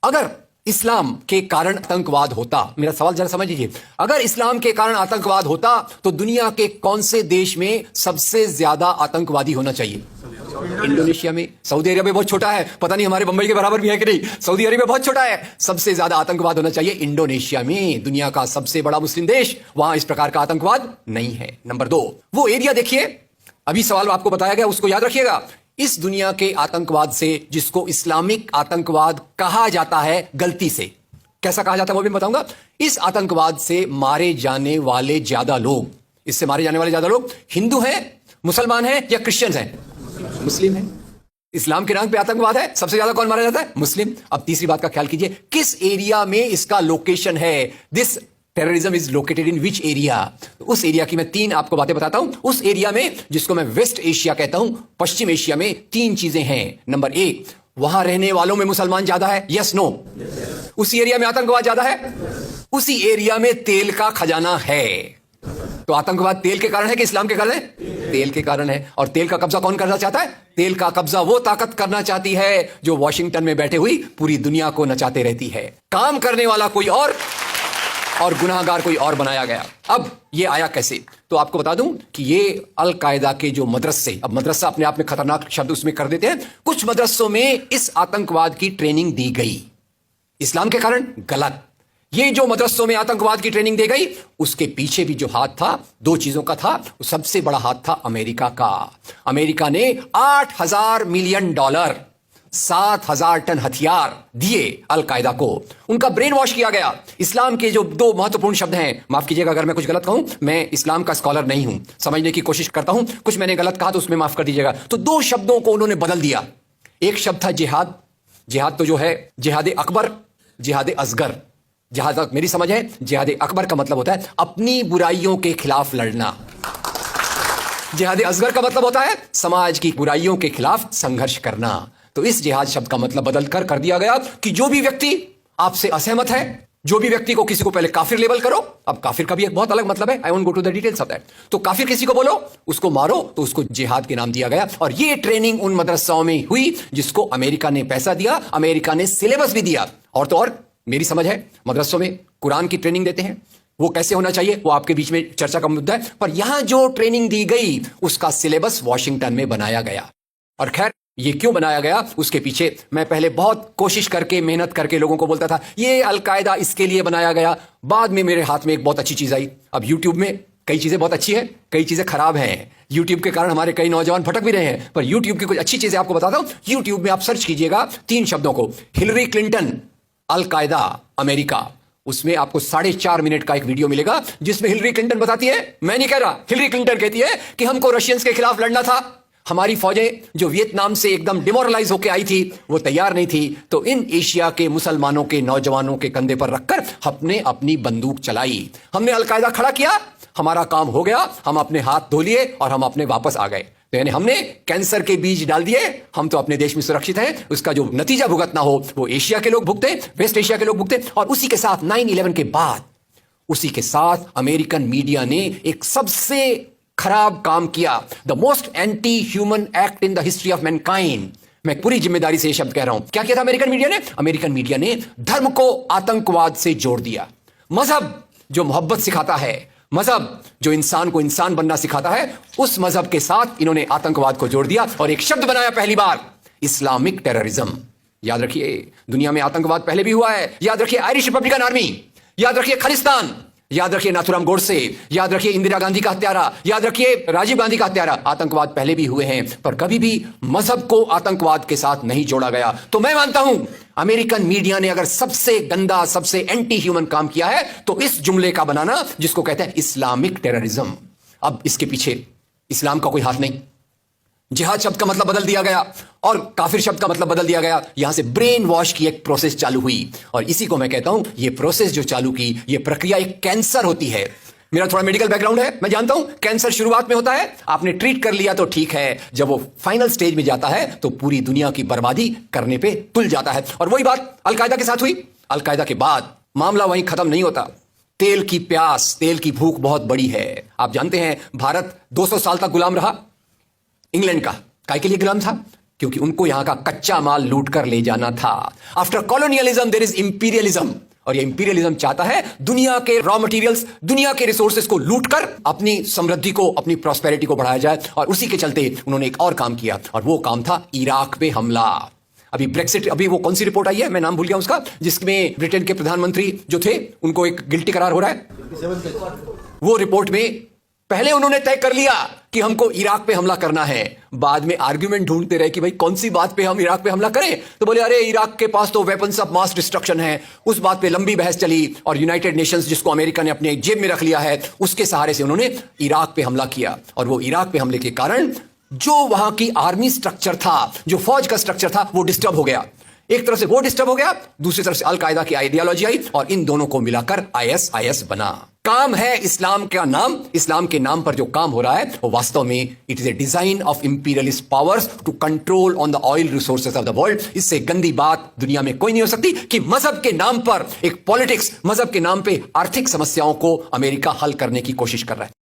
अगर इस्लाम के कारण आतंकवाद होता, मेरा सवाल जरा समझ लीजिए, अगर इस्लाम के कारण आतंकवाद होता तो दुनिया के कौन से देश में सबसे ज्यादा आतंकवादी होना चाहिए? इंडोनेशिया में। सऊदी अरेबिया बहुत छोटा है, पता नहीं हमारे बंबई के बराबर भी है कि नहीं। सऊदी अरेबिया बहुत छोटा है, सबसे ज्यादा आतंकवाद होना चाहिए इंडोनेशिया में, दुनिया का सबसे बड़ा मुस्लिम देश, वहां इस प्रकार का आतंकवाद नहीं है। नंबर 2, वो एरिया देखिए, अभी सवाल आपको बताया गया उसको याद रखिएगा। इस दुनिया के आतंकवाद से, जिसको इस्लामिक आतंकवाद कहा जाता है, गलती से कैसा कहा जाता है वो भी बताऊंगा, इस आतंकवाद से मारे जाने वाले ज्यादा लोग, इससे मारे जाने वाले ज्यादा लोग हिंदू हैं, मुसलमान हैं या क्रिश्चियंस हैं? मुस्लिम हैं। इस्लाम के नाम पे आतंकवाद है, सबसे ज्यादा कौन मारा जाता है? मुस्लिम। अब तीसरी बात का ख्याल कीजिए, किस एरिया में इसका लोकेशन है? This terrorism is located in which area? उस एरिया की मैं 3 आपको बातें बताता हूं। उस एरिया में, जिसको मैं वेस्ट एशिया कहता हूं, पश्चिम एशिया में 3 चीजें हैं। नंबर 1, वहां रहने वालों में मुसलमान ज्यादा है, यस नो? उसी एरिया में आतंकवाद ज्यादा है, उसी एरिया में तेल का खजाना है। तो आतंकवाद तेल के कारण है कि इस्लाम के कारण है? तेल के कारण है। और तेल का कब्जा कौन करना चाहता है? तेल का कब्जा वो ताकत करना चाहती है जो वॉशिंगटन में बैठे हुई पूरी दुनिया को नचाते रहती है। काम करने वाला कोई और गुनाहगार कोई और बनाया गया। अब ये आया कैसे? तो आपको बता दूं कि ये अल कायदा के जो मदरसे, अब मदरसा अपने आप में खतरनाक शब्द उसमें कर देते हैं, कुछ मदरसों में इस आतंकवाद की ट्रेनिंग दी गई। इस्लाम के कारण गलत। ये जो मदरसों में आतंकवाद की ट्रेनिंग दी गई, उसके पीछे भी जो हाथ था, 2 चीजों का था। सबसे बड़ा हाथ था अमेरिका का। अमेरिका ने $8,000 मिलियन, 7,000 टन हथियार दिए अल कायदा को। उनका ब्रेन वॉश किया गया। इस्लाम के जो 2 महत्वपूर्ण शब्द हैं, माफ कीजिएगा अगर मैं कुछ गलत कहूं, मैं इस्लाम का स्कॉलर नहीं हूं, समझने की कोशिश करता हूं, कुछ मैंने गलत कहा तो उसमें माफ कर दीजिएगा। तो 2 शब्दों को उन्होंने बदल दिया। एक शब्द था जिहाद। जिहाद तो जो है जिहाद अकबर, जिहाद असगर। जहां तक मेरी समझ है, जिहाद अकबर का मतलब होता है अपनी बुराइयों के खिलाफ लड़ना। जिहाद असगर का मतलब होता है समाज की बुराइयों के खिलाफ संघर्ष करना। तो इस जिहाद शब्द का मतलब बदल कर दिया गया कि जो भी व्यक्ति आपसे असहमत है, जो भी व्यक्ति को, किसी को पहले काफिर लेबल करो। अब काफिर का भी एक बहुत अलग मतलब है, I won't go to the details of that. तो काफिर किसी को बोलो, उसको मारो, तो उसको जिहाद के नाम दिया गया। और ये ट्रेनिंग उन मदरसाओं में हुई जिसको अमेरिका ने पैसा दिया, अमेरिका ने सिलेबस भी दिया। और तो और मेरी समझ है, मदरसों में कुरान की ट्रेनिंग देते हैं, वो कैसे होना चाहिए वो आपके बीच में चर्चा का मुद्दा है। पर यहां जो ट्रेनिंग दी गई उसका सिलेबस वॉशिंगटन में बनाया गया। और खैर, ये क्यों बनाया गया उसके पीछे मैं पहले बहुत कोशिश करके, मेहनत करके लोगों को बोलता था ये अल कायदा इसके लिए बनाया गया। बाद में मेरे हाथ में एक बहुत अच्छी चीज आई। अब यूट्यूब में कई चीजें बहुत अच्छी हैं, कई चीजें खराब हैं। यूट्यूब के कारण हमारे कई नौजवान भटक भी रहे हैं। पर यूट्यूब की कुछ अच्छी चीजें आपको बताता हूं। यूट्यूब में आप सर्च कीजिएगा 3 शब्दों को, हिलरी क्लिंटन अल कायदा अमेरिका, उसमें आपको 4.5 मिनट का एक वीडियो मिलेगा जिसमें हिलरी क्लिंटन बताती है, मैं नहीं कह रहा, हिलरी क्लिंटन कहती है कि हमको रशियंस के खिलाफ लड़ना था, हमारी फौजें जो वियतनाम से एकदम डिमोरलाइज होकर आई थी वो तैयार नहीं थी, तो इन एशिया के मुसलमानों के नौजवानों के कंधे पर रखकर हमने अपनी बंदूक चलाई, हमने अल कायदा खड़ा किया, हमारा काम हो गया, हम अपने हाथ धो लिए और हम अपने वापस आ गए। तो यानी हमने कैंसर के बीज डाल दिए, हम तो अपने देश में सुरक्षित हैं, उसका जो नतीजा भुगतना हो वो एशिया के लोग भुगते, वेस्ट एशिया के लोग भुगते। और उसी के साथ 9/11 के बाद, उसी के साथ अमेरिकन मीडिया ने एक सबसे खराब काम किया, the most anti human act in the history of Mankind. मैं पूरी जिम्मेदारी से यह शब्द कह रहा हूं। क्या किया था अमेरिकन मीडिया ने? अमेरिकन मीडिया ने धर्म को आतंकवाद से जोड़ दिया। मजहब जो मोहब्बत सिखाता है, मजहब जो इंसान को इंसान बनना सिखाता है, उस मजहब के साथ इन्होंने आतंकवाद को जोड़ दिया और एक शब्द बनाया पहली बार, इस्लामिक टेररिज्म। याद रखिए, दुनिया में आतंकवाद पहले भी हुआ है। याद रखिए आयरिश रिपब्लिकन आर्मी, याद रखिए खालिस्तान, याद रखिए नाथुराम गोडसे, याद रखिए इंदिरा गांधी का हत्यारा, याद रखिए राजीव गांधी का हत्यारा। आतंकवाद पहले भी हुए हैं, पर कभी भी मजहब को आतंकवाद के साथ नहीं जोड़ा गया। तो मैं मानता हूं अमेरिकन मीडिया ने अगर सबसे गंदा, सबसे एंटी ह्यूमन काम किया है तो इस जुमले का बनाना जिसको कहते हैं इस्लामिक टेररिज्म। अब इसके पीछे इस्लाम का कोई हाथ नहीं। जिहाद शब्द का मतलब बदल दिया गया और काफिर शब्द का मतलब बदल दिया गया। यहां से ब्रेन वॉश की एक प्रोसेस चालू हुई और इसी को मैं कहता हूं, ये प्रोसेस जो चालू की, ये प्रक्रिया एक कैंसर होती है। मेरा थोड़ा मेडिकल बैकग्राउंड है, मैं जानता हूं कैंसर शुरुआत में होता है, आपने ट्रीट कर लिया तो ठीक है, जब वो फाइनल स्टेज में जाता है तो पूरी दुनिया की बर्बादी करने पे तुल जाता है। और वही बात अल कायदा के साथ हुई। अल कायदा के बाद मामला वहीं खत्म नहीं होता। तेल की प्यास, तेल की भूख बहुत बड़ी है। आप जानते हैं भारत 200 साल तक गुलाम रहा इंग्लैंड का। काय के लिए गुलाम था? क्योंकि उनको यहां का कच्चा माल लूट कर ले जाना था। After colonialism there is imperialism, और ये इंपीरियलिज्म चाहता है दुनिया के रॉ मटेरियल्स, दुनिया के रिसोर्सेज को लूट कर अपनी समृद्धि को, अपनी प्रॉस्पेरिटी को बढ़ाया जाए। और उसी के चलते उन्होंने एक और काम किया, और वो काम था इराक पे हमला। अभी ब्रेक्सिट, अभी वो कौन सी रिपोर्ट आई है, मैं नाम भूल गया उसका, जिसमें ब्रिटेन के प्रधानमंत्री जो थे उनको एक गिल्टी करार हो रहा है। वो रिपोर्ट में पहले उन्होंने तय कर लिया कि हमको इराक पे हमला करना है, बाद में आर्गुमेंट ढूंढते रहे कि भाई कौन सी बात पे हम इराक पे हमला करें। तो बोले अरे इराक के पास तो वेपन्स ऑफ मास डिस्ट्रक्शन है। उस बात पे लंबी बहस चली, और यूनाइटेड नेशंस, जिसको अमेरिका ने अपने जेब में रख लिया है, उसके सहारे से उन्होंने इराक पे हमला किया। और वो इराक पे हमले के कारण जो वहां की आर्मी स्ट्रक्चर था, जो फौज का स्ट्रक्चर था, वो डिस्टर्ब हो गया। एक तरफ से वो डिस्टर्ब हो गया, दूसरी तरफ से अल कायदा की आइडियोलॉजी आई, और इन दोनों को मिलाकर आईएस बना। काम है इस्लाम का नाम, इस्लाम के नाम पर जो काम हो रहा है वो वास्तव में it is a design of imperialist powers to control on the oil resources of the world. इससे गंदी बात दुनिया में कोई नहीं हो सकती कि मजहब के नाम पर एक पॉलिटिक्स, मजहब के नाम पे आर्थिक समस्याओं को अमेरिका हल करने की कोशिश कर रहा है।